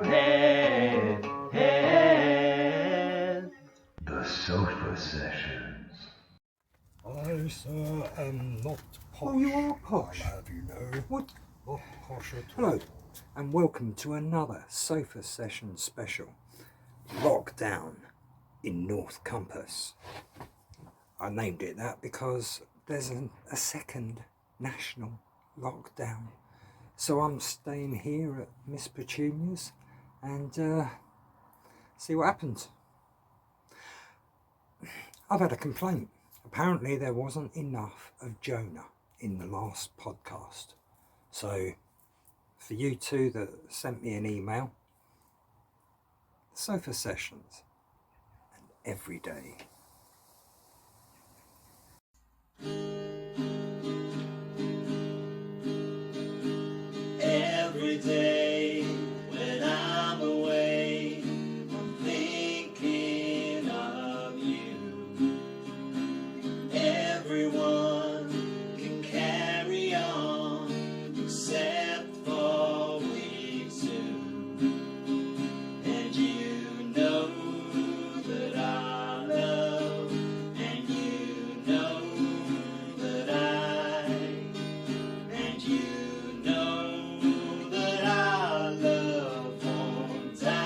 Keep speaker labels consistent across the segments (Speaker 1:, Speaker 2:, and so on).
Speaker 1: The Sofa Sessions.
Speaker 2: I, sir, am not posh.
Speaker 3: Oh, you are posh.
Speaker 2: I'll have you know.
Speaker 3: What?
Speaker 2: Not posh at all.
Speaker 3: Hello, and welcome to another Sofa Session special. Lockdown in North Compass. I named it that because there's a second national lockdown. So I'm staying here at Miss Petunia's and see what happens. I've had a complaint. Apparently there wasn't enough of Jonah in the last podcast. So for you two that sent me an email, Sofa Sessions and every day.
Speaker 4: Every day when I'm away, I'm thinking of you. Everyone can carry on except for we two. And you know that I love, and you know that and you know that our love won't die,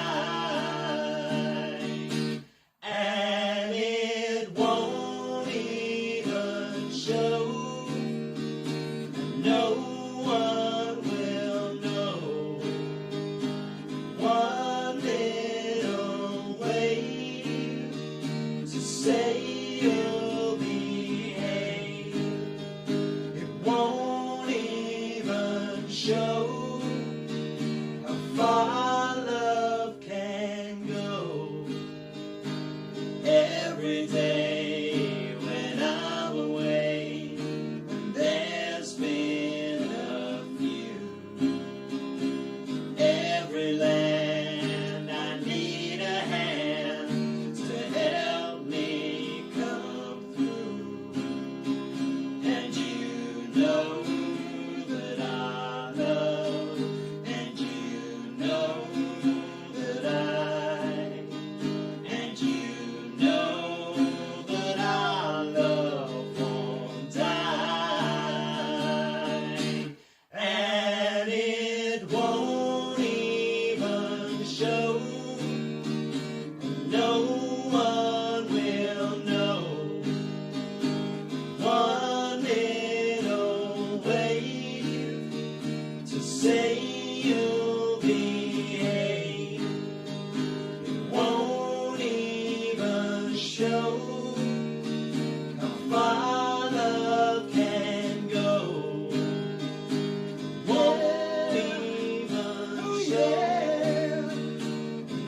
Speaker 4: and it won't even show, and no one will know. One little wave to say you'll behave, it won't even show how far love can go. Every day when I'm away, when there's been a few, every land I need a hand to help me come through. And you know that I love, and you know that and you know that our love won't die, and it won't even show, no one will know. One little wave to say you'll behave, it won't even show how far love can go. Won't even show,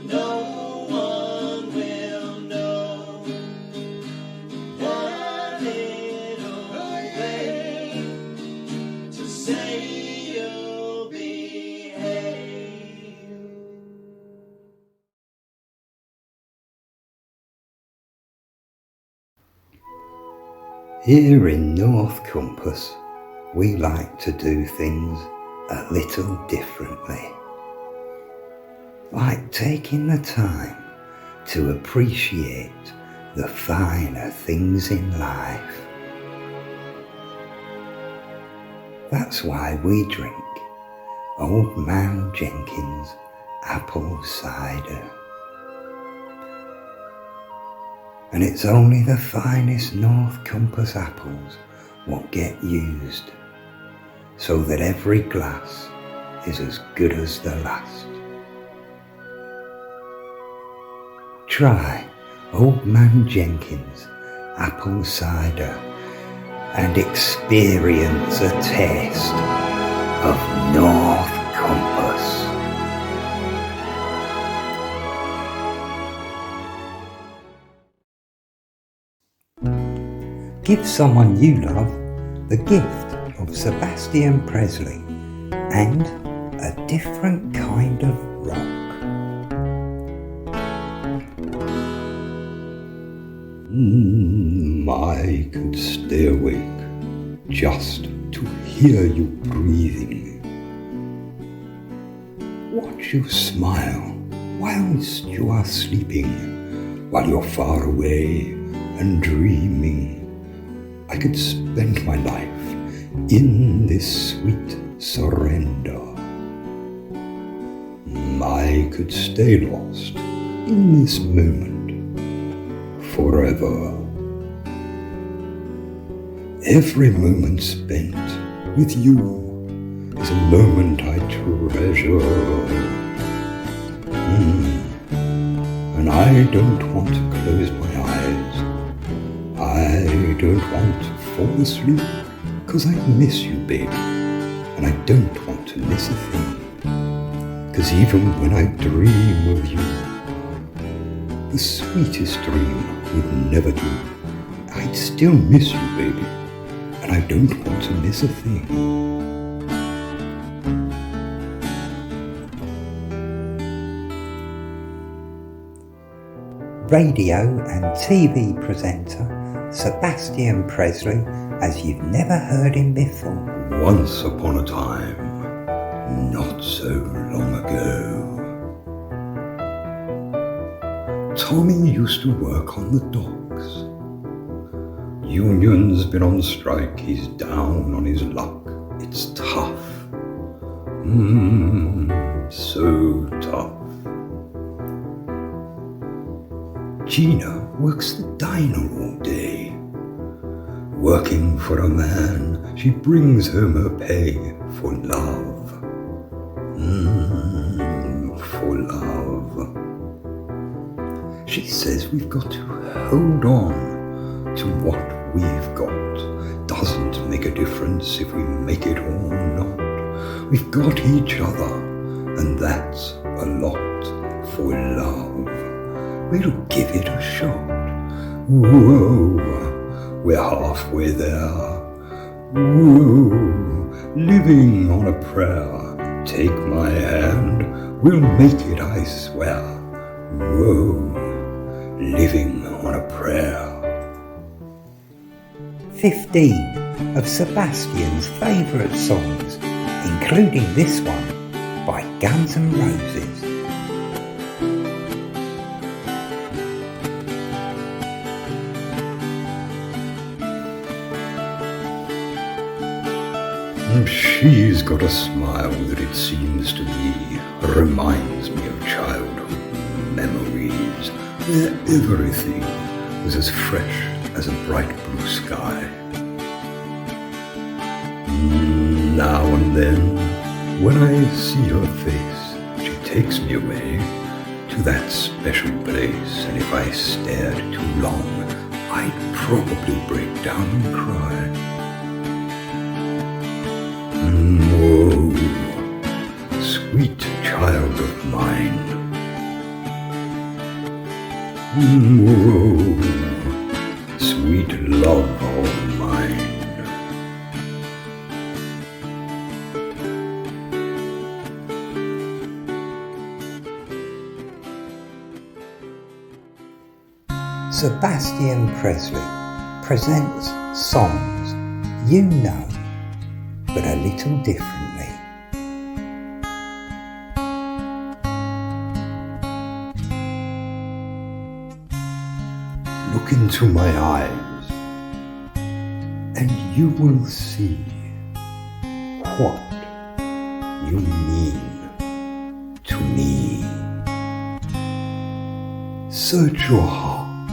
Speaker 4: no one will know. One little wave to say you'll behave.
Speaker 3: Here in North Compass, we like to do things a little differently. Like taking the time to appreciate the finer things in life. That's why we drink Old Man Jenkins apple cider. And it's only the finest North Compass apples what get used, so that every glass is as good as the last. Try Old Man Jenkins apple cider and experience a taste of North Compass. Give someone you love the gift of Sebastian Presley and a different kind of rock. I could stay awake just to hear you breathing. Watch you smile whilst you are sleeping, while you're far away and dreaming. I could spend my life in this sweet surrender. I could stay lost in this moment forever. Every moment spent with you is a moment I treasure. And I don't want to close my eyes. I don't want to fall asleep, 'cause I miss you, baby, and I don't want to miss a thing. 'Cause even when I dream of you, the sweetest dream would never do. I'd still miss you, baby, and I don't want to miss a thing. Radio and TV presenter Sebastian Presley as you've never heard him before. Once upon a time, not so long ago, Tommy used to work on the docks. Union's been on strike, he's down on his luck. It's tough, so tough. Gina works the diner all day. Working for a man, she brings home her pay for love. For love. She says we've got to hold on to what we've got. Doesn't make a difference if we make it or not. We've got each other, and that's a lot for love. We'll give it a shot. Whoa, we're halfway there. Whoa, living on a prayer. Take my hand, we'll make it, I swear. Whoa, living on a prayer. 15 of Sebastian's favourite songs, including this one by Guns N' Roses. She's got a smile that it seems to me reminds me of childhood memories, where everything was as fresh as a bright blue sky. Now and then, when I see her face, she takes me away to that special place, and if I stared too long, I'd probably break down and cry. Oh, sweet child of mine. Oh, sweet love of mine. Sebastian Presley presents songs you know, but a little differently. Look into my eyes, and you will see what you mean to me. Search your heart,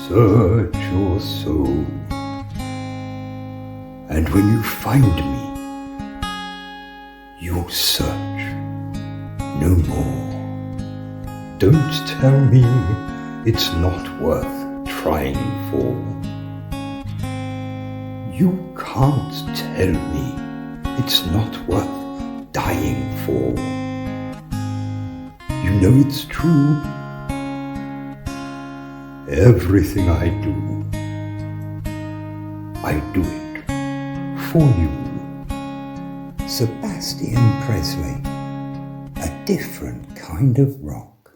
Speaker 3: search your soul. And when you find me, you'll search no more. Don't tell me it's not worth trying for. You can't tell me it's not worth dying for. You know it's true. Everything I do it for you. Sebastian Presley, a different kind of rock.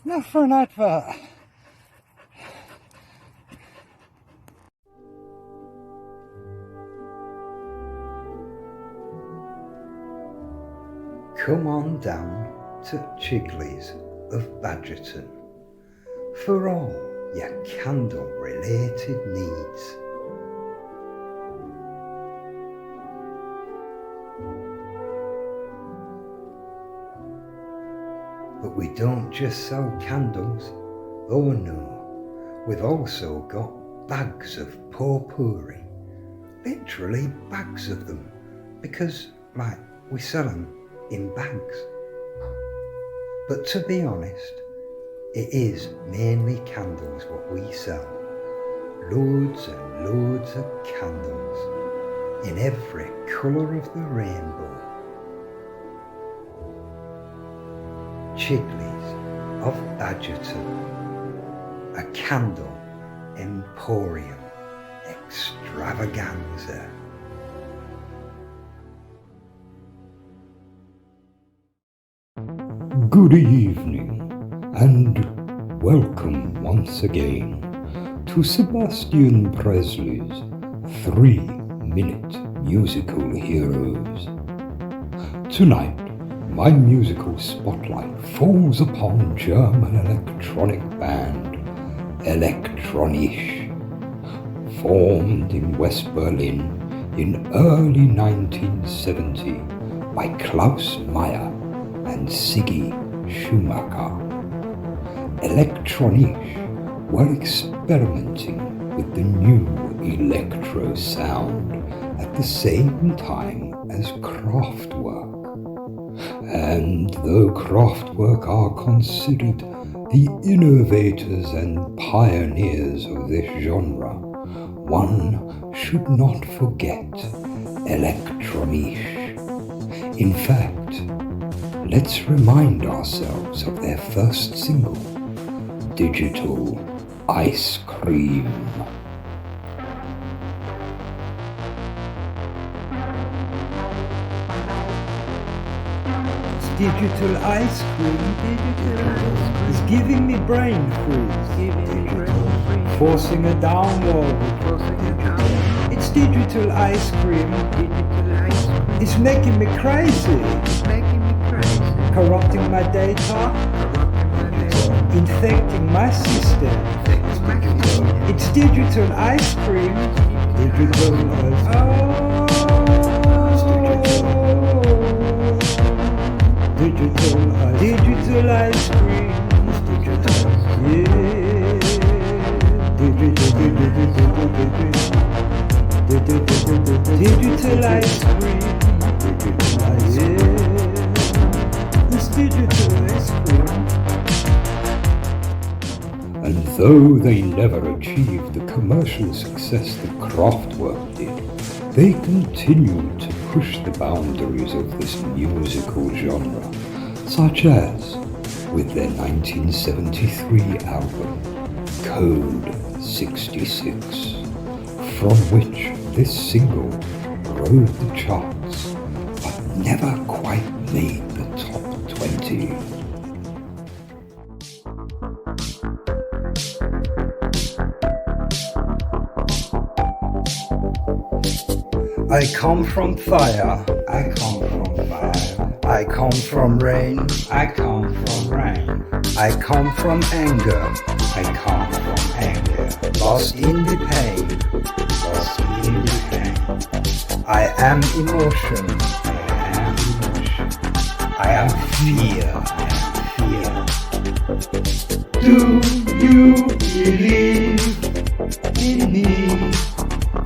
Speaker 2: Enough for an advert.
Speaker 3: Come on down to Chigley's of Badgerton for all your candle-related needs. But we don't just sell candles, oh no, we've also got bags of potpourri, literally bags of them, because we sell them in bags. But to be honest, it is mainly candles what we sell. Loads and loads of candles in every colour of the rainbow. Chigley's of Badgerton, a candle emporium extravaganza.
Speaker 5: Good evening, and welcome once again to Sebastian Presley's 3-Minute Musical Heroes. Tonight, my musical spotlight falls upon German electronic band Elektronisch, formed in West Berlin in early 1970 by Klaus Meyer and Siggi Schumacher. Elektronisch were experimenting with the new electro sound at the same time as Kraftwerk. And though Kraftwerk are considered the innovators and pioneers of this genre, one should not forget Elektronisch. In fact, let's remind ourselves of their first single, Digital Ice Cream.
Speaker 3: Digital ice cream is giving me brain freeze. Forcing a downward. It's digital ice cream. It's making me crazy. Corrupting my data. Infecting my system. It's digital ice cream. Digital ice cream. Digital ice cream. Yeah. Digital. Digital ice cream. Digital ice cream. This digital ice cream.
Speaker 5: And though they never achieved the commercial success that Kraftwerk did, they continued to push the boundaries of this musical genre, such as with their 1973 album, Code 66, from which this single rode the charts, but never quite made the top 20.
Speaker 3: I come from fire, I come from fire. I come from rain, I come from rain. I come from anger, I come from anger. Lost in the pain, lost in the pain. I am emotion, I am emotion. I am fear, I am fear. Do you believe in me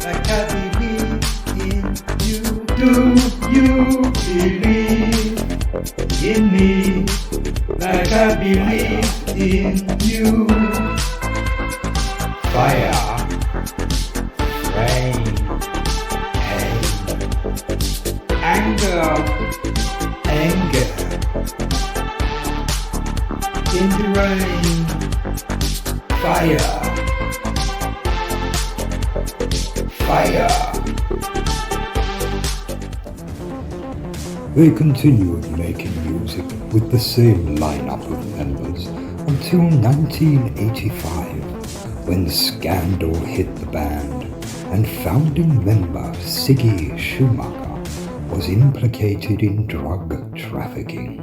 Speaker 3: like I believe in you? Do you believe in me like I believe in you? Fire, rain, pain, anger, anger. In the rain, fire, fire.
Speaker 5: They continued making music with the same lineup of members until 1985, when scandal hit the band and founding member Siggy Schumacher was implicated in drug trafficking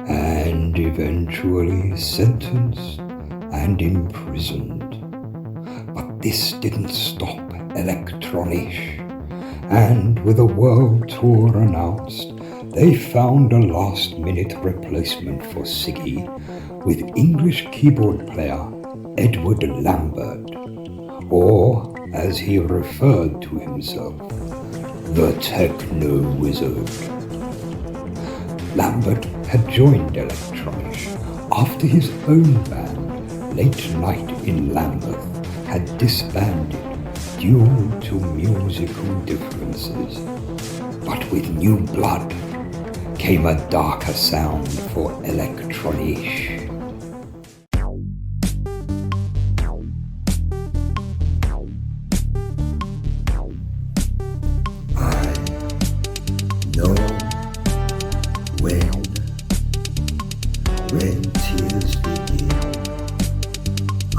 Speaker 5: and eventually sentenced and imprisoned. But this didn't stop Electronish, and with a world tour announced, they found a last-minute replacement for Siggy with English keyboard player Edward Lambert, or as he referred to himself, the Techno Wizard. Lambert had joined Electronish after his own band, Late Night in Lambeth, had disbanded due to musical differences. But with new blood came a darker sound for Electronish.
Speaker 1: I know when tears begin, I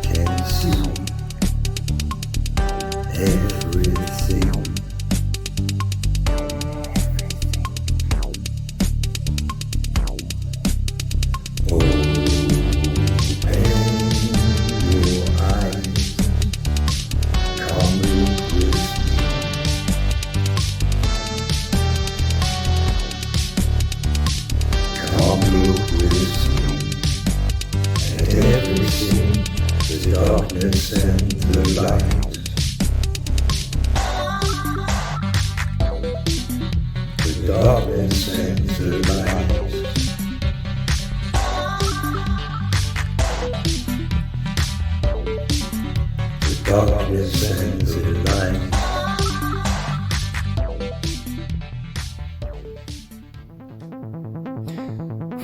Speaker 1: can see everything. The darkness and the light. The darkness and the light. The darkness and the light.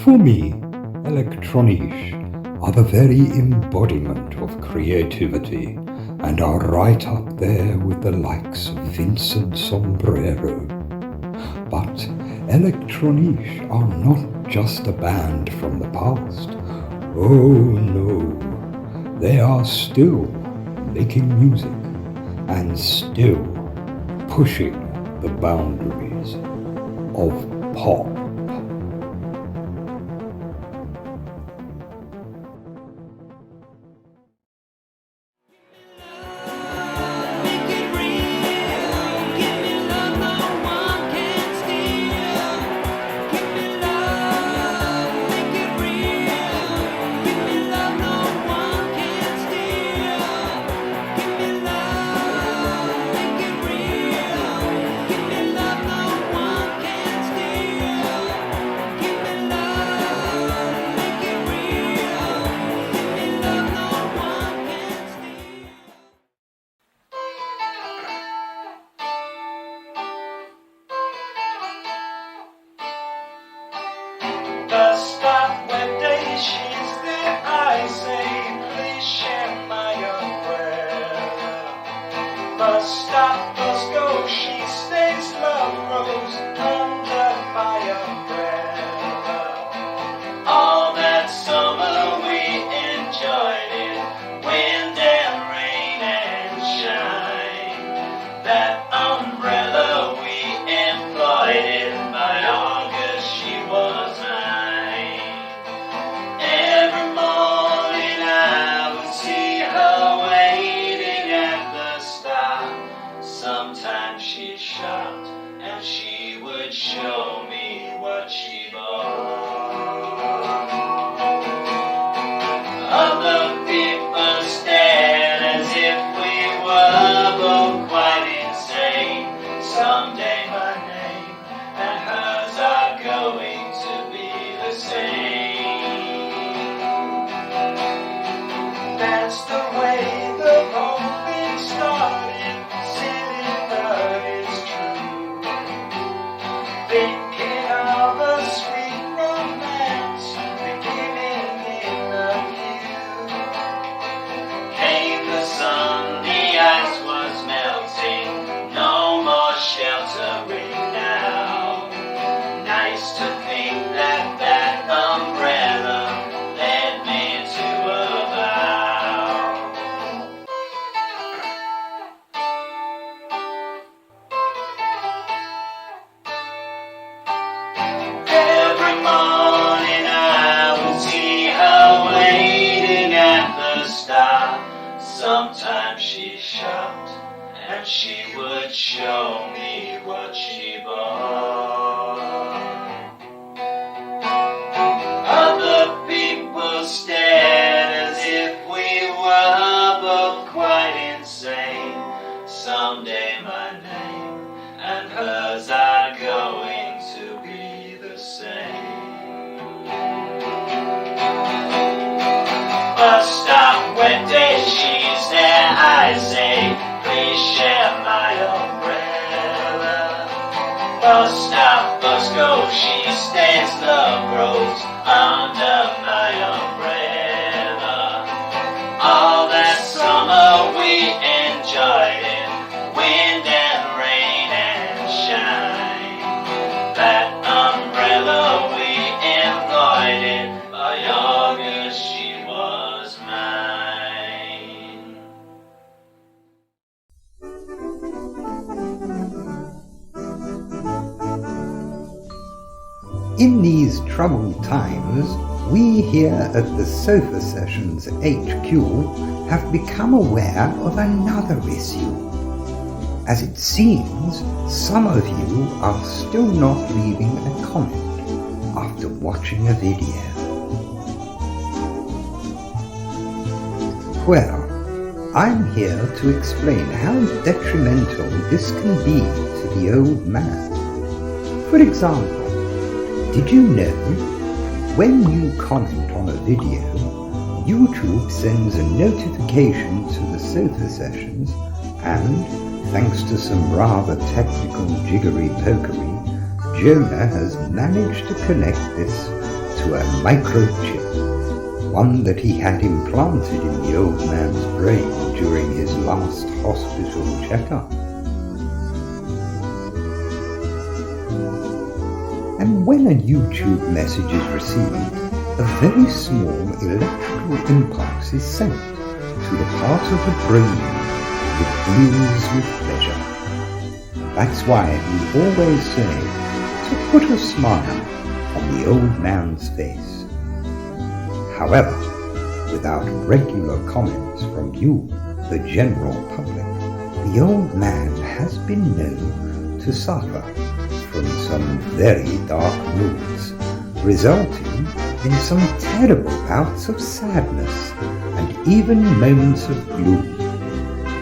Speaker 5: For me, Electronish are the very embodiment of creativity and are right up there with the likes of Vincent Sombrero. But Electronish are not just a band from the past. Oh no, they are still making music and still pushing the boundaries of pop.
Speaker 4: Bus stop, bus go, she stays, love grows under my umbrella. All that summer we enjoyed it, wind and rain and shine. That umbrella we employed it, by August she was mine. Every morning I would see her waiting at the stop. Sometimes she shopped and she would show me what she bought. Other people stared as if we were both quite insane. Someday my name and hers are going to be the same. That's the way the whole thing started, silly but it's true. Thinking of a sweet romance beginning in the view. Came the sun, the ice was melting, no more sheltering now. Nice to think that that umbrella led me to a vow. Every morning I would see her waiting at the stop. Sometimes she shopped and she would show me what she bought. Other people stared as if we were both quite insane. Someday my name and hers are going to be the same. Bus stop, wet day, she's there, I say, please share my umbrella. Bus stop, bus go, she stays, love grows under my umbrella. All that summer we enjoyed it, wind and rain and shine. That umbrella we employed it, by August she was mine.
Speaker 3: In these troubled times, we here at the Sofa Sessions HQ have become aware of another issue. As it seems, some of you are still not leaving a comment after watching a video. Well, I'm here to explain how detrimental this can be to the old man. For example, did you know when you comment on a video, YouTube sends a notification to the Sofa Sessions and, thanks to some rather technical jiggery-pokery, Jonah has managed to connect this to a microchip, one that he had implanted in the old man's brain during his last hospital checkup. And when a YouTube message is received, a very small electrical impulse is sent to the part of the brain that deals with pleasure. That's why we always say to put a smile on the old man's face. However, without regular comments from you, the general public, the old man has been known to suffer from some very dark moods, resulting in some terrible bouts of sadness and even moments of gloom.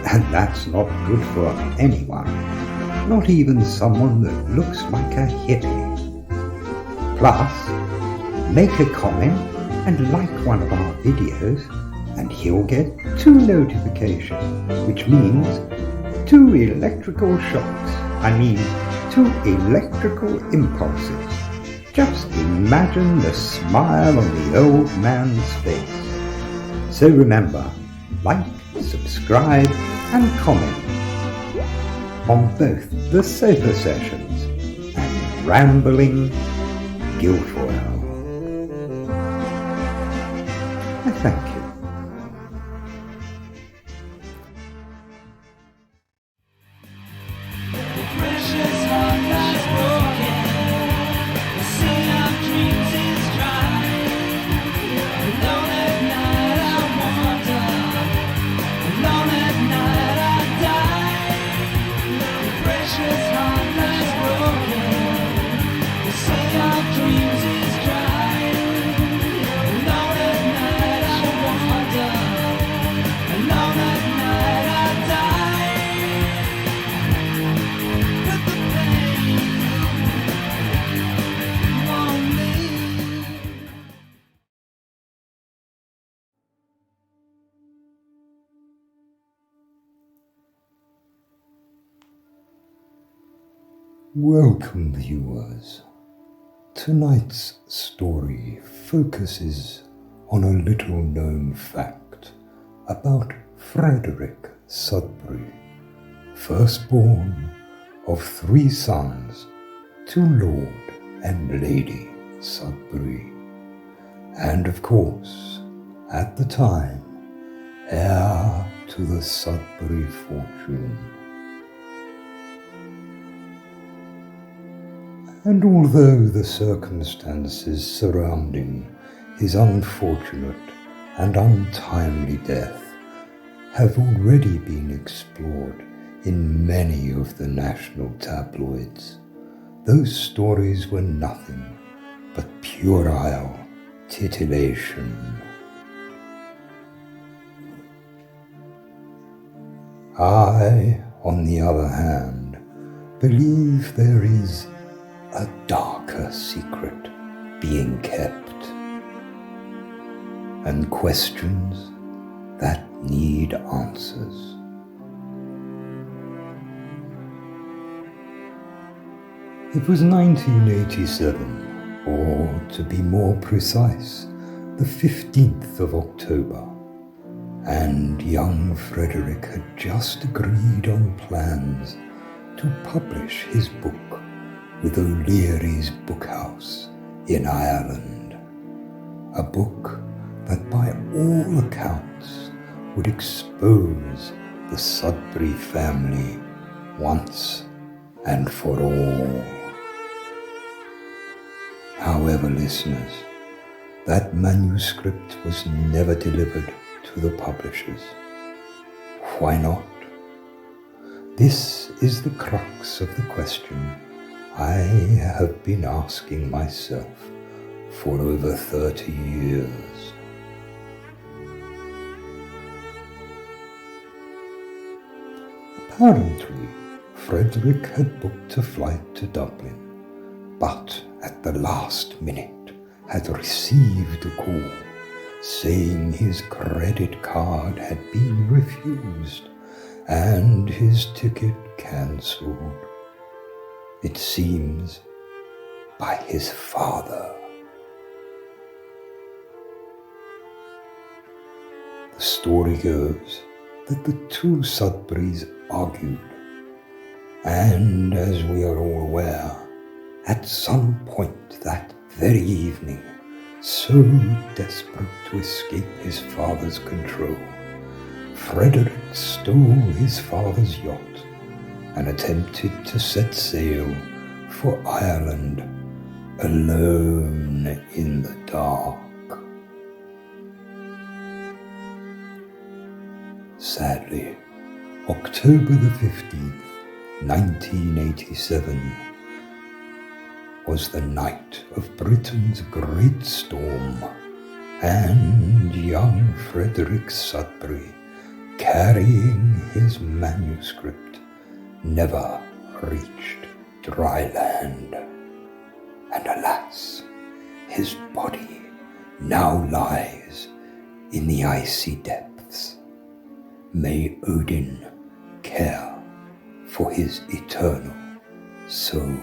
Speaker 3: And that's not good for anyone, not even someone that looks like a hippie. Plus, make a comment and like one of our videos and he'll get 2 notifications, which means 2 electrical shocks. 2 electrical impulses. Just imagine the smile on the old man's face. So remember, like, subscribe and comment.
Speaker 5: on both the Sofa Sessions and Rambling Guilfoyle. I thank you.
Speaker 4: Precious heart lies broken. The sea of dreams is dry. Alone at night I wander. Alone at night I die. The precious heart lies broken. The sea of dreams is dry. Alone at night I wander. Alone at night I die. But the pain won't leave.
Speaker 5: Welcome, viewers. Tonight's story focuses on a little-known fact about Frederick Sudbury, firstborn of 3 sons to Lord and Lady Sudbury, and of course, at the time, heir to the Sudbury fortune. And although the circumstances surrounding his unfortunate and untimely death have already been explored in many of the national tabloids, those stories were nothing but puerile titillation. I, on the other hand, believe there is a darker secret being kept, and questions that need answers. It was 1987, or to be more precise, the 15th of October, and young Frederick had just agreed on plans to publish his book with O'Leary's Bookhouse in Ireland, a book that by all accounts would expose the Sudbury family once and for all. However, listeners, that manuscript was never delivered to the publishers. Why not? This is the crux of the question I have been asking myself for over 30 years. Apparently, Frederick had booked a flight to Dublin, but at the last minute had received a call saying his credit card had been refused and his ticket cancelled. It seems by his father. The story goes that the two Sudburys argued, and as we are all aware, at some point that very evening, so desperate to escape his father's control, Frederick stole his father's yacht and attempted to set sail for Ireland alone in the dark. Sadly, October the 15th, 1987, was the night of Britain's great storm, and young Frederick Sudbury, carrying his manuscript, never reached dry land. And alas, his body now lies in the icy depths. May Odin care for his eternal soul.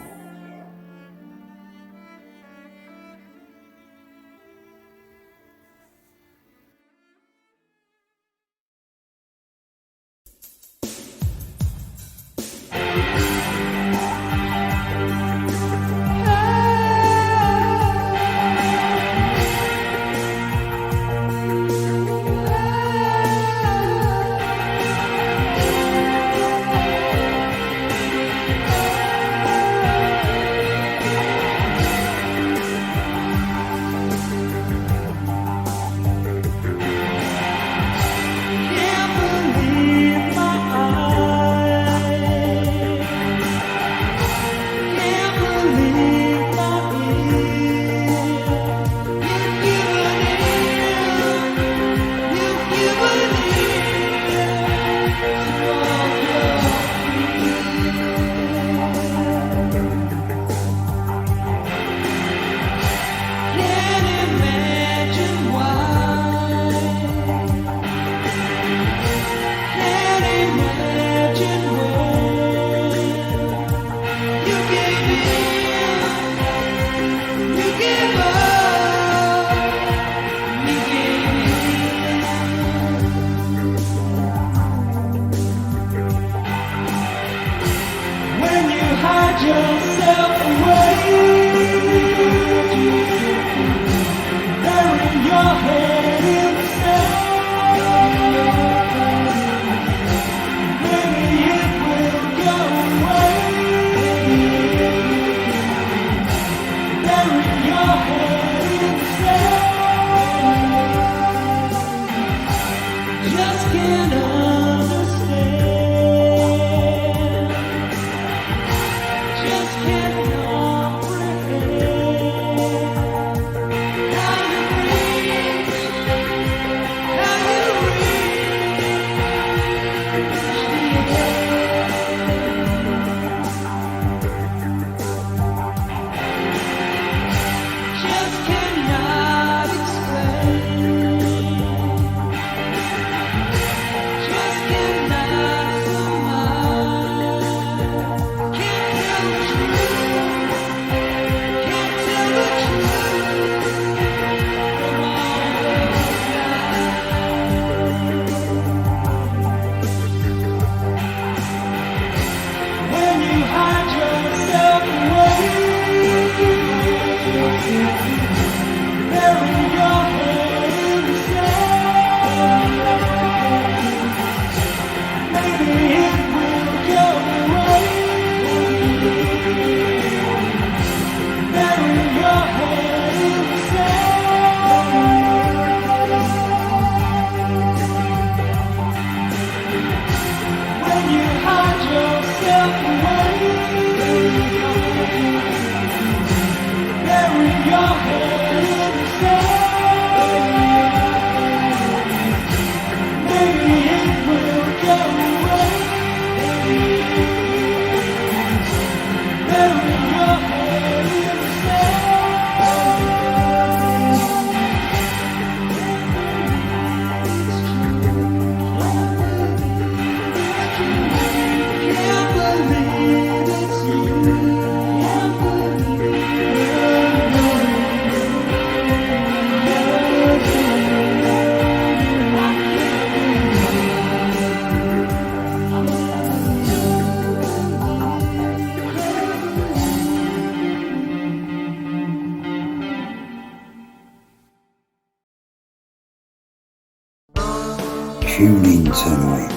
Speaker 1: Tune in tonight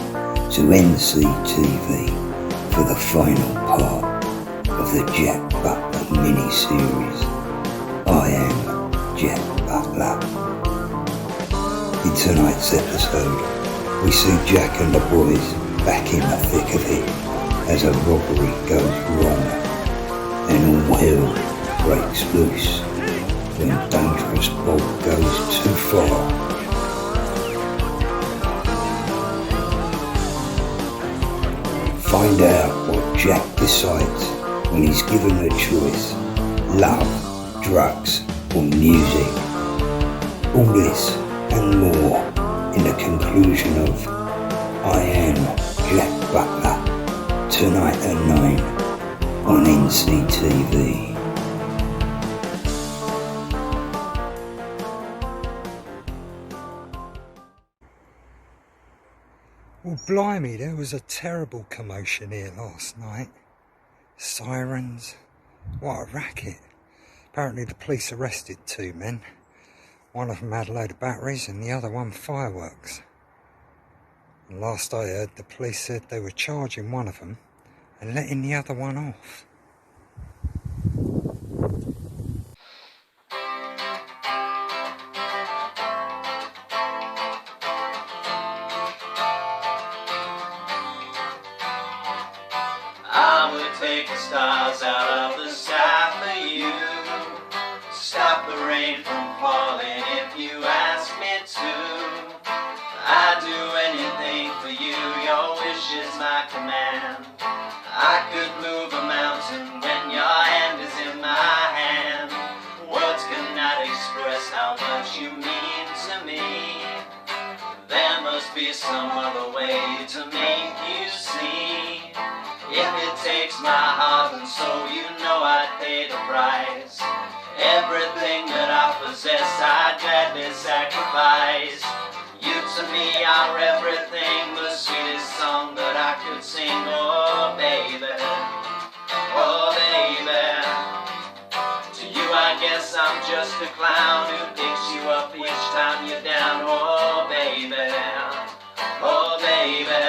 Speaker 1: to NCTV for the final part of the Jack Butler mini-series. I am Jack Butler. In tonight's episode, we see Jack and the boys back in the thick of it as a robbery goes wrong and all hell breaks loose when Dangerous Bob goes too far. Find out what Jack decides when he's given the choice: love, drugs or music. All this and more in the conclusion of I Am Jack Butler, tonight at 9 on NCTV.
Speaker 3: Well, blimey, there was a terrible commotion here last night. Sirens, what a racket. Apparently the police arrested 2 men. One of them had a load of batteries and the other one fireworks. And last I heard, the police said they were charging one of them and letting the other one off.
Speaker 4: I would take the stars out of the sky for you, stop the rain from falling if you ask me to. I'd do anything for you, your wish is my command. I could move a mountain when your hand is in my hand. Words cannot express how much you mean to me. There must be some other way to make you see. If it takes my heart and soul, you know I'd pay the price. Everything that I possess, I'd gladly sacrifice. You to me are everything, the sweetest song that I could sing. Oh baby, oh baby. To you I guess I'm just a clown who picks you up each time you're down. Oh baby, oh baby.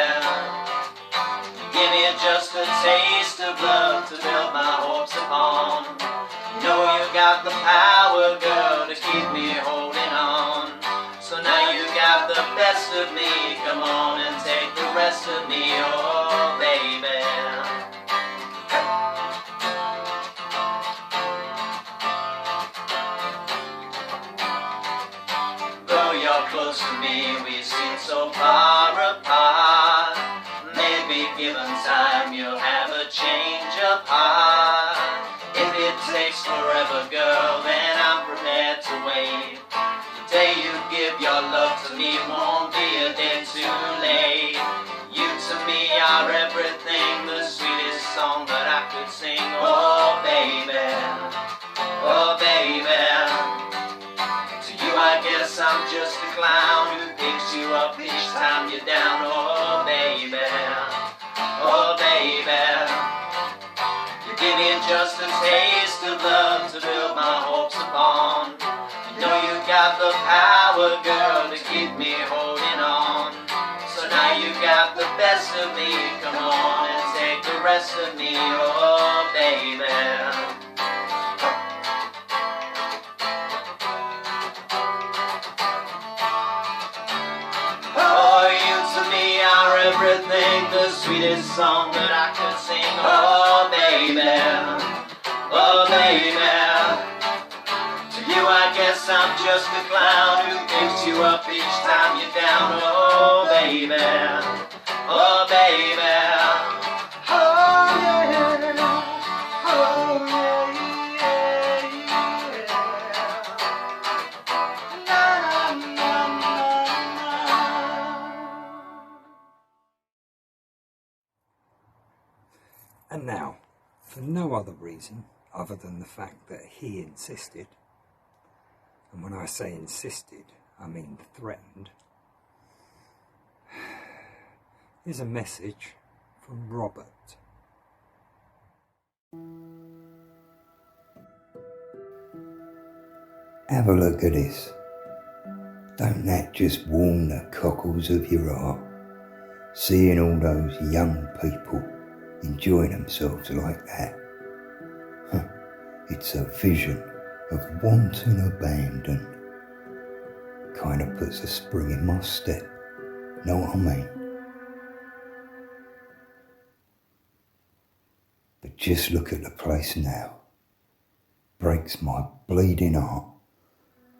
Speaker 4: Give me just a taste of love to build my hopes upon. Know you got the power, girl, to keep me holding on. So now you got the best of me, come on and take the rest of me, oh baby. Though you're close to me, we seem so far apart. Maybe given time you'll have a change of heart. If it takes forever, girl, then I'm prepared to wait. The day you give your love to me won't be a day too late. You to me are everything, the sweetest song that I could sing. Oh baby, oh baby. To you I guess I'm just a clown who picks you up each time you're down. Oh baby, oh baby. You give me just a taste of love to build my hopes upon. You know you got the power, girl, to keep me holding on. So now you got the best of me, come on and take the rest of me, oh baby. Everything, the sweetest song that I could sing. Oh baby, oh baby. To you I guess I'm just a clown who picks you up each time you're down. Oh baby, oh baby. Oh yeah, oh yeah, yeah. Na, na, na, na.
Speaker 3: And now, for no other reason other than the fact that he insisted, and when I say insisted, I mean threatened, here's a message from Robert.
Speaker 1: Have a look at this. Don't that just warm the cockles of your heart? Seeing all those young people enjoy themselves like that. It's a vision of wanton abandon. Kind of puts a spring in my step. Know what I mean? But just look at the place now. Breaks my bleeding heart.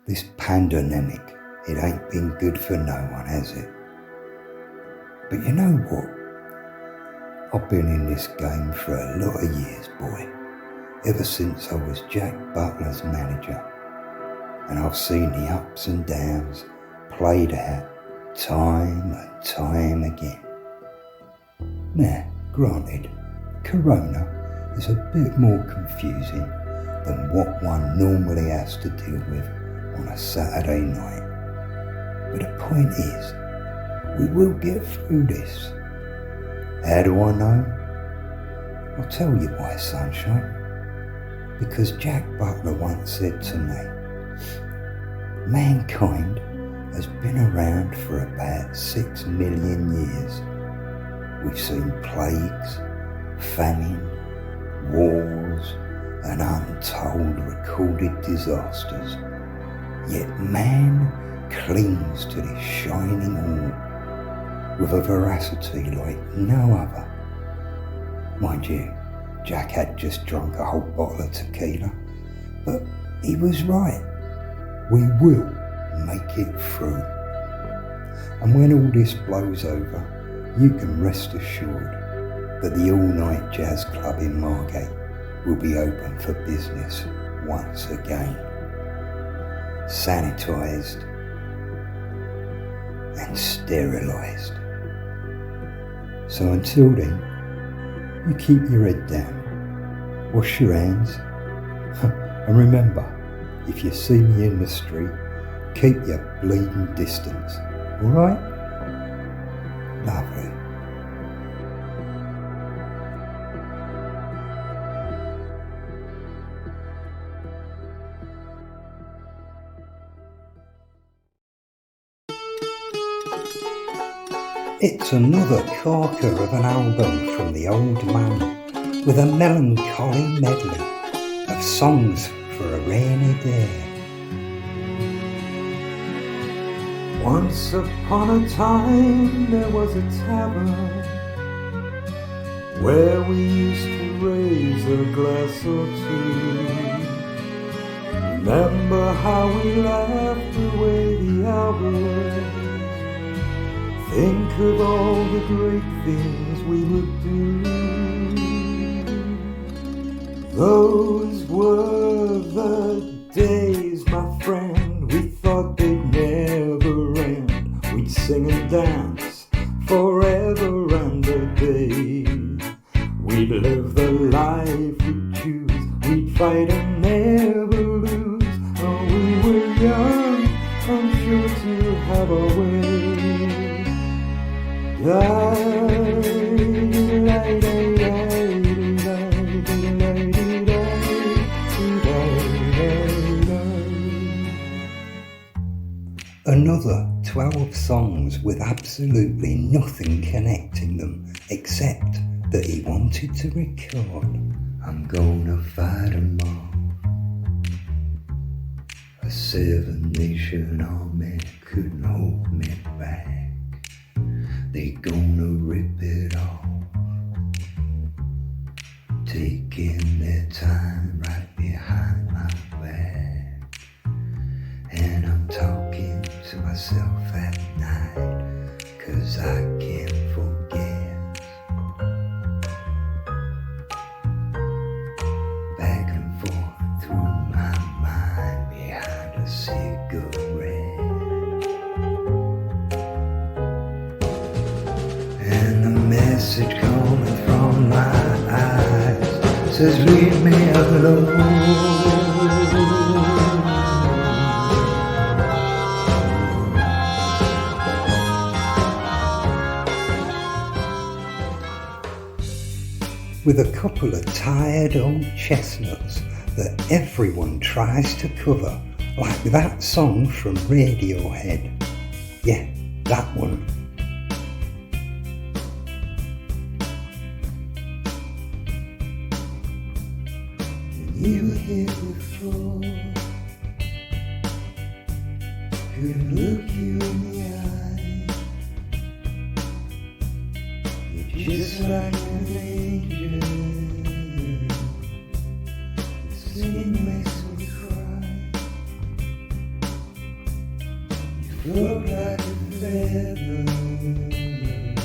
Speaker 1: This pandemic, it ain't been good for no one, has it? But you know what? I've been in this game for a lot of years, boy. Ever since I was Jack Butler's manager. And I've seen the ups and downs played out time and time again. Now, granted, Corona is a bit more confusing than what one normally has to deal with on a Saturday night. But the point is, we will get through this. How do I know? I'll tell you why, sunshine. Because Jack Butler once said to me, mankind has been around for about 6 million years. We've seen plagues, famine, wars, and untold recorded disasters. Yet man clings to this shining orb with a veracity like no other. Mind you, Jack had just drunk a whole bottle of tequila, but he was right. We will make it through. And when all this blows over, you can rest assured that the all-night jazz club in Margate will be open for business once again. Sanitised and sterilised. So until then, you keep your head down, wash your hands, and remember, if you see me in the street, keep your bleeding distance, alright? Lovely. It's another corker of an album from the old man, with a melancholy medley of songs for a rainy day. Once upon a time there was a tavern where we used to raise a glass or two. Remember how we laughed away the hours. Think of all the great things we would do. Those were the days, my friend, we thought they'd never end. We'd sing and dance forever and a day. We'd live the life we'd choose, we'd fight and never lose. Oh, we were young, I'm sure to have our way. Another 12 songs with absolutely nothing connecting them except that he wanted to record. I'm gonna fight 'em all. A 7-nation army couldn't hold me back. They gonna rip it off, taking their time right behind my back. And I'm talking to myself at night, 'cause I can't forget. Back and forth through my mind behind a cigarette. And the message coming from my eyes says leave me alone. With a couple of tired old chestnuts that everyone tries to cover
Speaker 5: Like that song from Radiohead. Yeah, that one. You were here before, could look you in the eye. You're just like an angel, singing makes me cry. You float like a feather in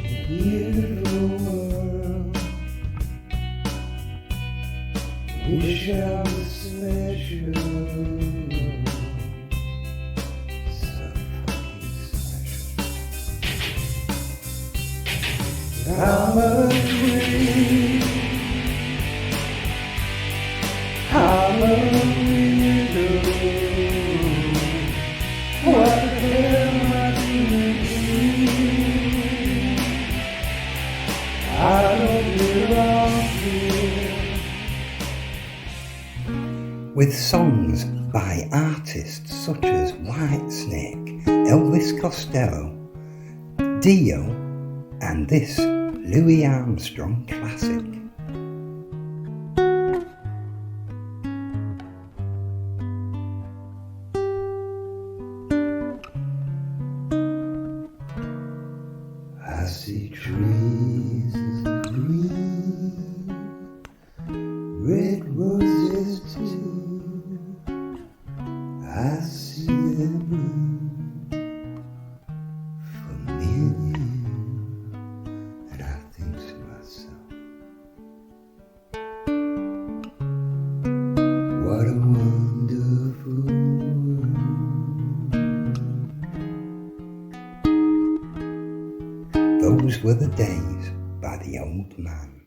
Speaker 5: a beautiful world. Wish I was special, so fucking special. I'm afraid, I'm a widow. What am I doing here? I don't belong here. With songs by artists such as Whitesnake, Elvis Costello, Dio, and this Louis Armstrong classic. I see trees of green, red roses too. I see them bloom for me and you, and I think to myself, what a wonderful world. Those were the days by the old man.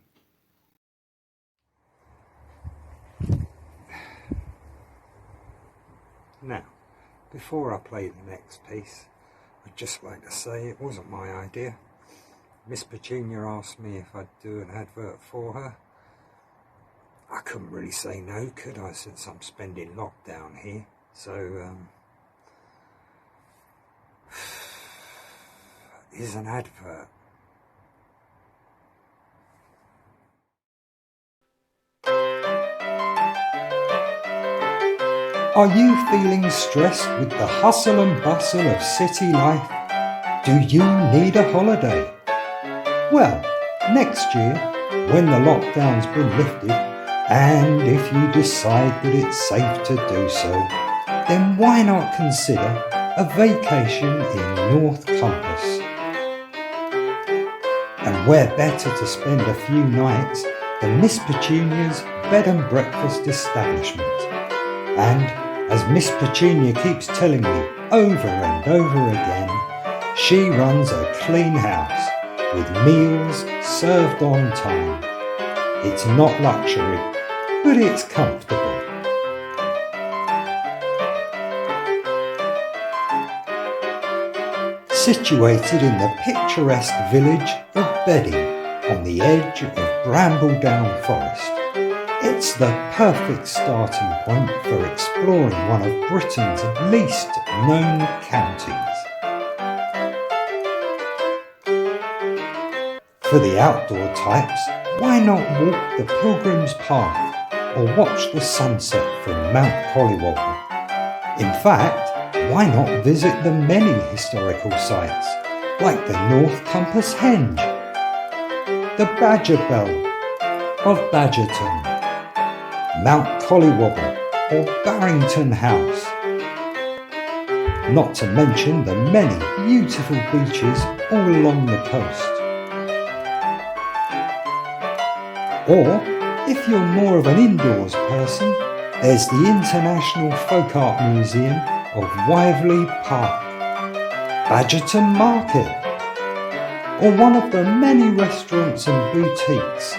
Speaker 3: Now, before I play the next piece, I'd just like to say it wasn't my idea. Miss Petunia asked me if I'd do an advert for her. I couldn't really say no, could I, since I'm spending lockdown here. So, here's an advert. Are you feeling stressed with the hustle and bustle of city life? Do you need a holiday? Well, next year, when the lockdown's been lifted, and if you decide that it's safe to do so, then why not consider a vacation in North Compass? And where better to spend a few nights than Miss Petunia's bed and breakfast establishment? And as Miss Petunia keeps telling me over and over again, she runs a clean house with meals served on time. It's not luxury, but it's comfortable. Situated in the picturesque village of Bedding on the edge of Brambledown Forest, it's the perfect starting point for exploring one of Britain's least known counties. For the outdoor types, why not walk the Pilgrim's Path or watch the sunset from Mount Collywobble? In fact, why not visit the many historical sites like the North Compass Henge, the Badger Bell of Badgerton, Mount Collywobble or Barrington House, not to mention the many beautiful beaches all along the coast. Or, if you're more of an indoors person, there's the International Folk Art Museum of Wively Park, Badgerton Market, or one of the many restaurants and boutiques.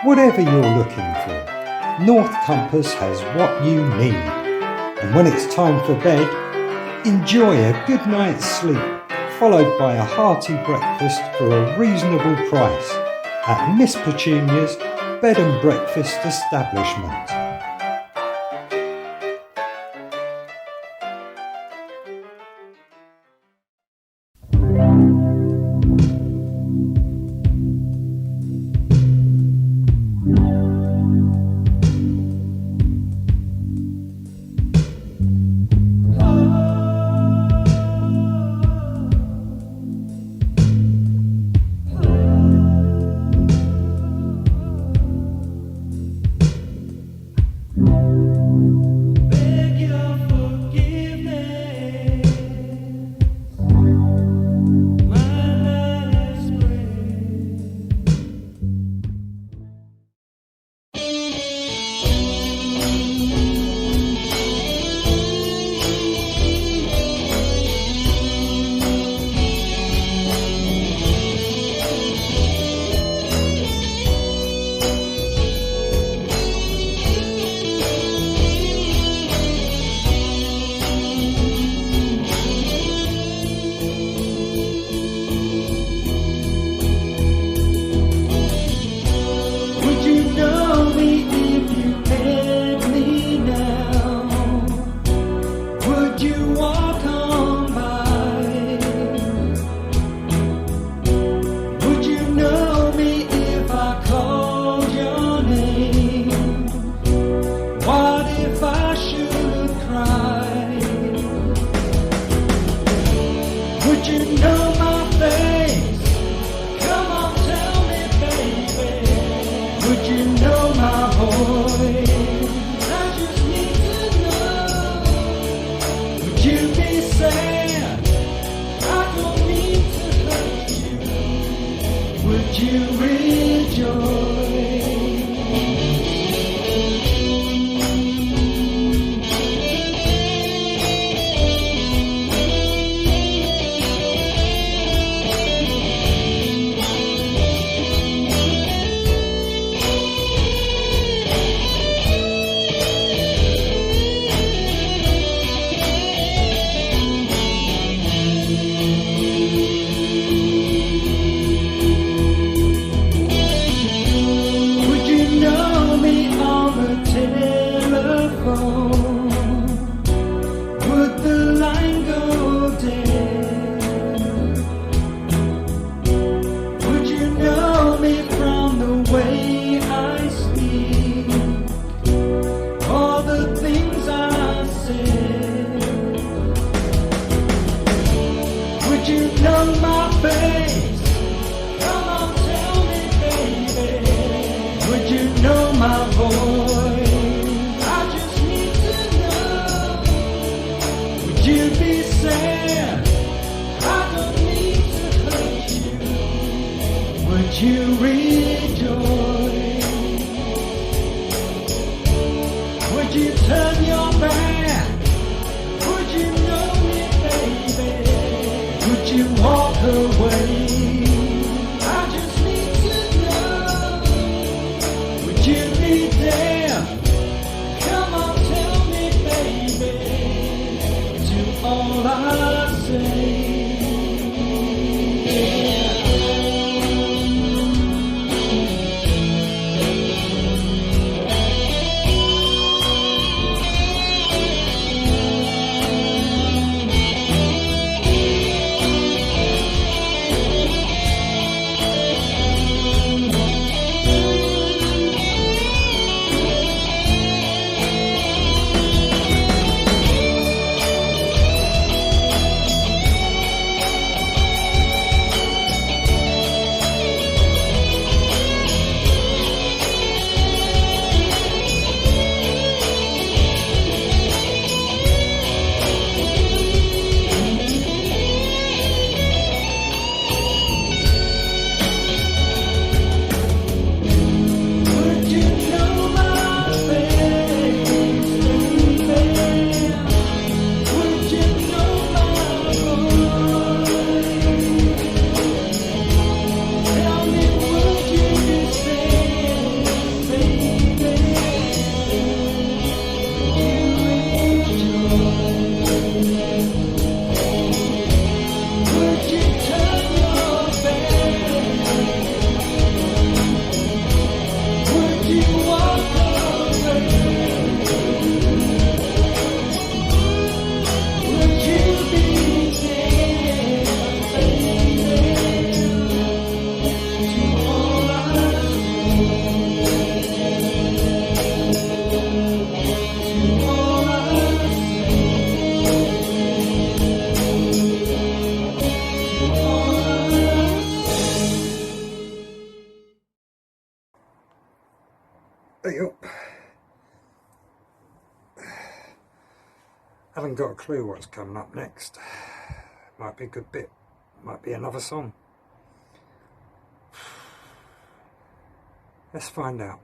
Speaker 3: Whatever you're looking for, North Compass has what you need. And when it's time for bed, enjoy a good night's sleep, followed by a hearty breakfast for a reasonable price at Miss Petunia's Bed and Breakfast establishment.
Speaker 4: you know my voice? I just need to know. Would you be sad? I don't mean to hurt you. Would you rejoice?
Speaker 3: Haven't got a clue what's coming up next. Might be a good bit, might be another song. Let's find out.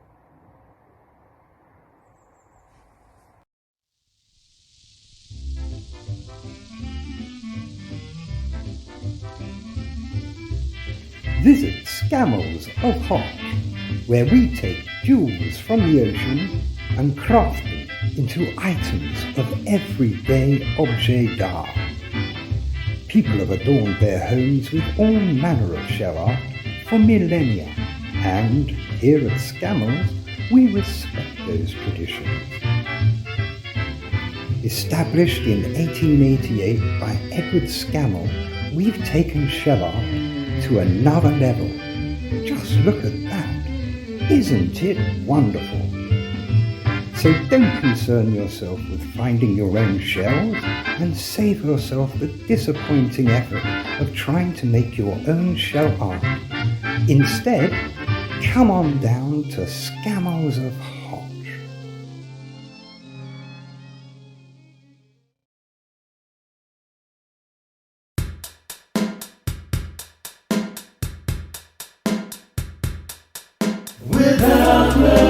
Speaker 5: Visit Scammels of Hot, where we take jewels from the ocean and craft them into items of everyday objet d'art. People have adorned their homes with all manner of shell art for millennia, and here at Scammels we respect those traditions. Established in 1888 by Edward Scammell, we've taken shell art to another level. Just look at that. Isn't it wonderful? So don't concern yourself with finding your own shells and save yourself the disappointing effort of trying to make your own shell art. Instead, come on down to Scammos of Hotch.
Speaker 6: Without love,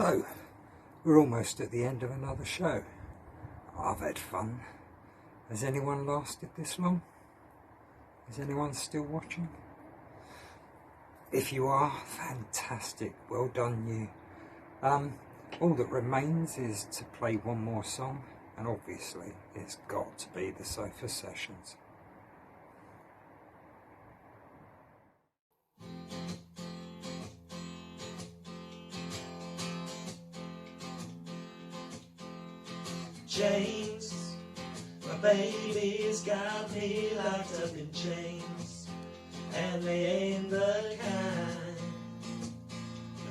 Speaker 3: So, we're almost at the end of another show. I've had fun. Has anyone lasted this long? Is anyone still watching? If you are, fantastic. Well done you. All that remains is to play one more song, and obviously it's got to be the Sofa Sessions.
Speaker 4: Chains, my baby's got me locked up in chains, and they ain't the kind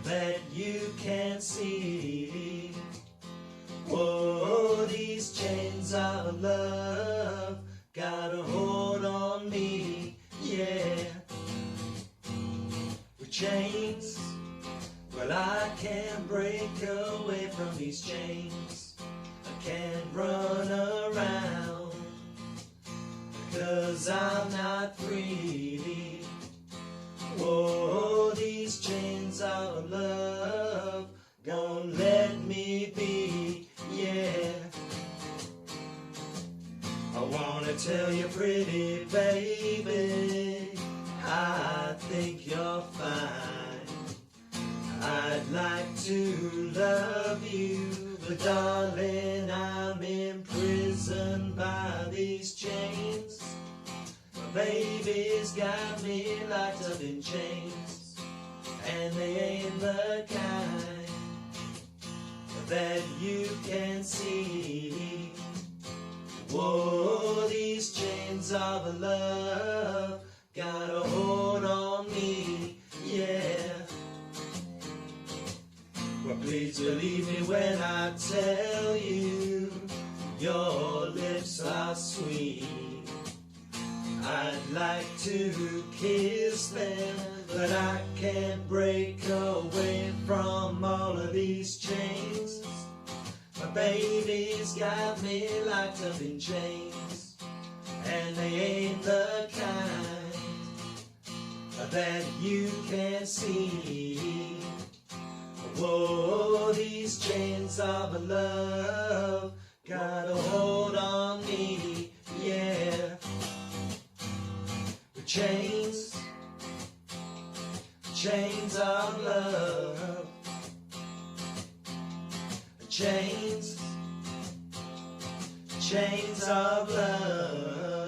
Speaker 4: that you can see. Whoa, these chains of love got a hold on me, yeah. With chains, well, I can't break away from these chains. Can't run around, 'cause I'm not free. Whoa, these chains of love gon' let me be, yeah. I wanna tell you, pretty baby, I think you're fine. I'd like to love you, but darling, I'm imprisoned by these chains. My baby's got me locked up in chains, and they ain't the kind that you can see. Whoa, these chains of love got a hold on me, yeah. Well, please believe me when I tell you, your lips are sweet. I'd like to kiss them, but I can't break away from all of these chains. My baby's got me locked up in chains, and they ain't the kind that you can see. Whoa, these chains of love got a hold on me, yeah. The chains of love. The chains of love.